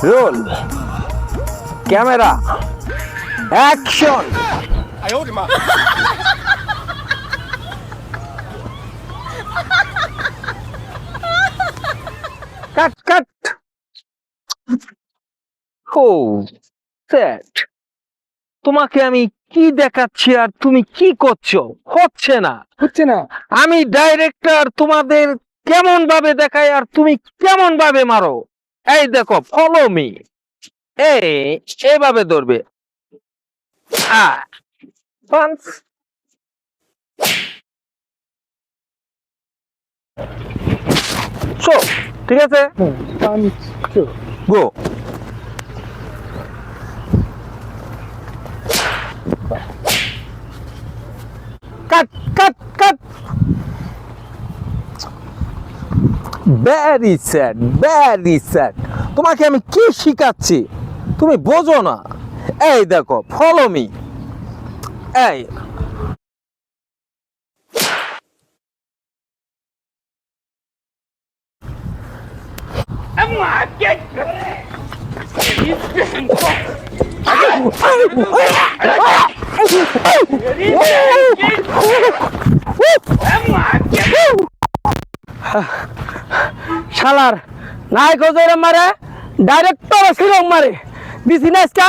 Role camera action. Cut cut. ও সেট, তোমাকে আমি কি দেখাচ্ছি আর তুমি কি করছো? হচ্ছে না। আমি ডাইরেক্টর, তোমাদের কেমন ভাবে দেখাই আর তুমি কেমন ভাবে মারো। এই দেখো, ফলো মি। এভাবে ধরবে। পাঁচ। ঠিক আছে, go. Cut cut cut. Very sad, very sad. তোমাকে আমি কি শিখাচ্ছি তুমি বোঝো না। এই দেখো, ফলো মি। এই শালার নায়ক মারে, ডাইরেক্টর ছিল মারে, বিসিনেস কা